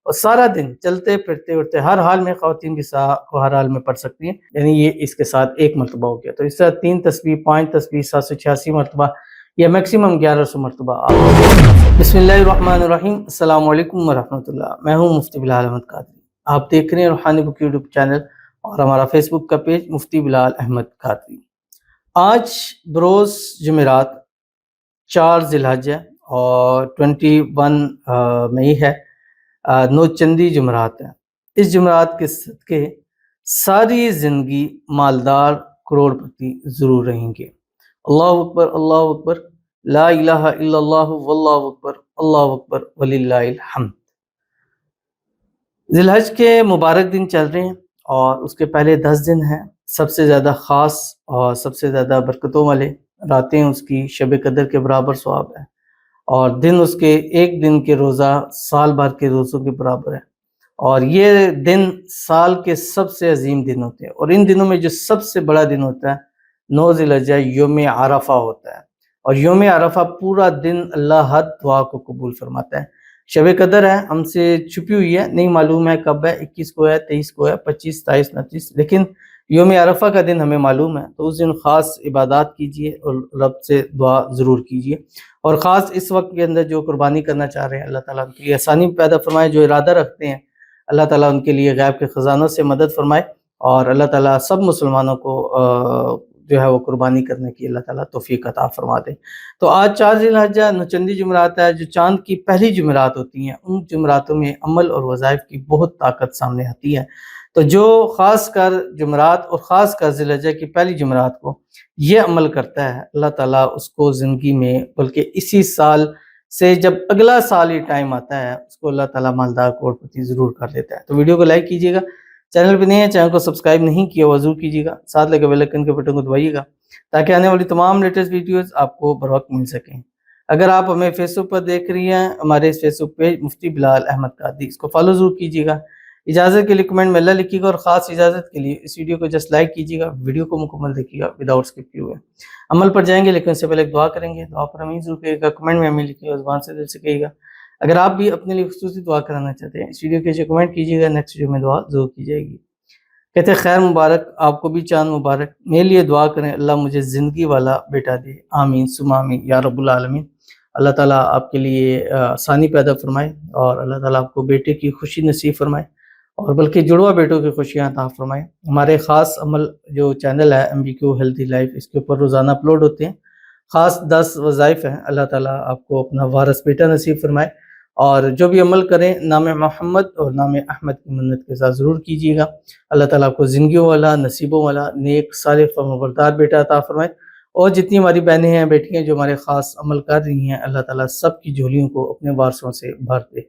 اور سارا دن چلتے پھرتے اٹھتے ہر حال میں خواتین بھی کو ہر حال میں پڑھ سکتی ہیں، یعنی یہ اس کے ساتھ ایک مرتبہ ہو گیا۔ تو اس طرح 3 تسبیح، 5 تسبیح، 786 مرتبہ یا میکسیمم 1100 مرتبہ آپ۔ بسم اللہ الرحمن الرحیم، السلام علیکم ورحمۃ اللہ۔ میں ہوں مفتی بلال احمد قادری، آپ دیکھ رہے ہیں روحانی بک یوٹیوب چینل اور ہمارا فیس بک کا پیج مفتی بلال احمد قادری۔ آج بروز جمعرات 4 ذی الحجہ اور 21 مئی ہے، نوچندی جمعرات ہیں۔ اس جمعرات کے صدقے ساری زندگی مالدار کروڑ پتی ضرور رہیں گے۔ اللہ اکبر، اللہ اکبر، لا الہ الا اللہ واللہ اکبر، اللہ اکبر وللہ الحمد۔ ذی الحج کے مبارک دن چل رہے ہیں اور اس کے پہلے 10 دن ہیں، سب سے زیادہ خاص اور سب سے زیادہ برکتوں والے۔ راتیں اس کی شب قدر کے برابر ثواب ہے اور دن اس کے ایک دن کے روزہ سال بھر کے روزوں کے برابر ہے، اور یہ دن سال کے سب سے عظیم دن ہوتے ہیں۔ اور ان دنوں میں جو سب سے بڑا دن ہوتا ہے 9 ذی الحجہ یوم عرفہ ہوتا ہے، اور یوم عرفہ پورا دن اللہ ہر دعا کو قبول فرماتا ہے۔ شب قدر ہے، ہم سے چھپی ہوئی ہے، نہیں معلوم ہے کب ہے، 21 کو ہے، 23 کو ہے، 25، 27، 29، لیکن یوم عرفہ کا دن ہمیں معلوم ہے، تو اس دن خاص عبادات کیجئے اور رب سے دعا ضرور کیجئے۔ اور خاص اس وقت کے اندر جو قربانی کرنا چاہ رہے ہیں، اللہ تعالیٰ ان کے لیے آسانی پیدا فرمائے، جو ارادہ رکھتے ہیں اللہ تعالیٰ ان کے لیے غیب کے خزانوں سے مدد فرمائے، اور اللہ تعالیٰ سب مسلمانوں کو جو ہے وہ قربانی کرنے کی اللہ تعالیٰ توفیق عطا فرما دے۔ تو آج 4 ذی الحجہ نوچندی جمعرات ہے، جو چاند کی پہلی جمعرات ہوتی ہیں، ان جمعراتوں میں عمل اور وظائف کی بہت طاقت سامنے آتی ہے۔ تو جو خاص کر جمعرات اور خاص کر ذی الحجہ کی پہلی جمعرات کو یہ عمل کرتا ہے، اللہ تعالیٰ اس کو زندگی میں، بلکہ اسی سال سے جب اگلا سال یہ ٹائم آتا ہے، اس کو اللہ تعالیٰ مالدار کروڑ پتی ضرور کر دیتا ہے۔ تو ویڈیو کو لائک کیجیے گا، چینل پہ نہیں ہے چینل کو سبسکرائب نہیں کیا وہ ضرور کیجیے گا، ساتھ لگے بیل آئیکن کے بٹن کو دبائیے گا تاکہ آنے والی تمام لیٹسٹ ویڈیوز آپ کو بر وقت مل سکیں۔ اگر آپ ہمیں فیس بک پر دیکھ رہی ہیں، ہمارے اس فیس بک پیج مفتی بلال احمد قادری، اس کو فالو ضرور کیجیے گا۔ اجازت کے لیے کمنٹ میں اللہ لکھیے گا، اور خاص اجازت کے لیے اس ویڈیو کو جسٹ لائک کیجیے گا، ویڈیو کو مکمل دیکھیے گا وداؤٹ اسکپ کیے ہوئے۔ عمل پر جائیں گے لیکن اس سے پہلے ایک دعا کریں گے، دعا پر امین ضرور کہیے گا، کمنٹ میں امین لکھیے گا، زبان سے دل سے کہیے گا۔ اگر آپ بھی اپنے لیے خصوصی دعا کرانا چاہتے ہیں، اس ویڈیو کے نیچے کمنٹ کیجیے گا، نیکسٹ ویڈیو میں دعا ضرور کی جائے گی۔ کہتے ہیں خیر مبارک، آپ کو بھی چاند مبارک، میرے لیے دعا کریں اللہ مجھے زندگی والا بیٹا دے، آمین ثم آمین یا رب العالمین۔ اللہ تعالیٰ آپ کے لیے آسانی پیدا فرمائے، اور اللہ تعالیٰ آپ کو بیٹے کی خوشی نصیب فرمائے، اور بلکہ جڑوا بیٹوں کی خوشیاں عطا فرمائے۔ ہمارے خاص عمل جو چینل ہے MBQ ہیلتھی لائف، اس کے اوپر روزانہ اپلوڈ ہوتے ہیں، خاص 10 وظائف ہیں۔ اللہ تعالیٰ آپ کو اپنا وارث بیٹا نصیب فرمائے، اور جو بھی عمل کریں نام محمد اور نام احمد کی منت کے ساتھ ضرور کیجیے گا۔ اللہ تعالیٰ آپ کو زندگیوں والا، نصیبوں والا، نیک صالح فرمانبردار بیٹا عطا فرمائے، اور جتنی ہماری بہنیں ہیں، بیٹیاں جو ہمارے خاص عمل کر رہی ہیں، اللہ تعالیٰ سب کی جھولیوں کو اپنے وارثوں سے بھر دے،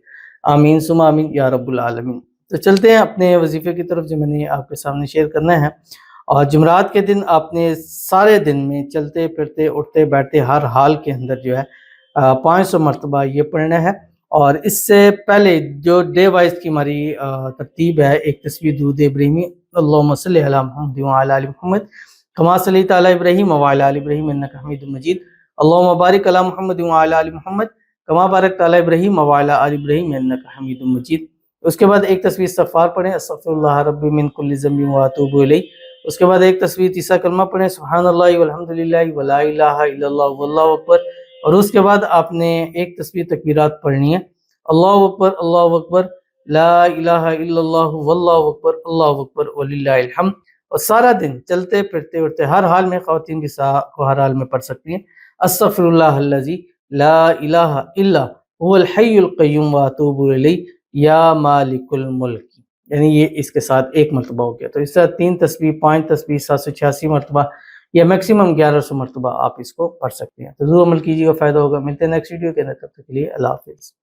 آمین ثم آمین یا رب العالمین۔ تو چلتے ہیں اپنے وظیفے کی طرف جو میں نے آپ کے سامنے شیئر کرنا ہے۔ اور جمعرات کے دن آپ نے سارے دن میں چلتے پھرتے اٹھتے بیٹھتے ہر حال کے اندر جو ہے 500 مرتبہ یہ پڑھنا ہے۔ اور اس سے پہلے جو ڈے وائز کی ہماری ترتیب ہے، ایک تسبیح درود ابراہیمی، اللہم صلی علی محمد وعلی آل محمد کما صلیت علی ابراہیم وعلی آل ابراہیم انک حمید مجید، اللہم بارک علی محمد وعلی آل محمد کما بارکت علی ابراہیم وعلی آل ابراہیم انک حمید مجید۔ اس کے بعد ایک تسبیح استغفار پڑھیں، استغفر اللہ ربی من کل ذنب واتوب الیہ۔ اس کے بعد ایک تسبیح تیسرا کلمہ پڑھیں، سبحان اللہ والحمدللہ ولا الہ الا اللہ واللہ اکبر۔ اور اس کے بعد آپ نے ایک تسبیح تکبیرات پڑھنی ہے، اللہ اکبر، لا الہ الا اللہ واللہ اکبر، اللہ اکبر وللہ الحمد۔ اور سارا دن چلتے پھرتے اٹھتے ہر حال میں خواتین بھی کو ہر حال میں پڑھ سکتی ہیں، استغفر اللہ الذی لا الہ الا هو الحی القیوم واتوب الیہ یا مالک الملک، یعنی یہ اس کے ساتھ ایک مرتبہ ہو گیا۔ تو اس طرح 3 تسبیح، 5 تسبیح، 786 مرتبہ یا میکسیمم 1100 مرتبہ آپ اس کو پڑھ سکتے ہیں۔ تو ضرور عمل کیجیے گا، فائدہ ہوگا۔ ملتے ہیں نیکسٹ ویڈیو کے اندر، تب تک کے لیے اللہ حافظ۔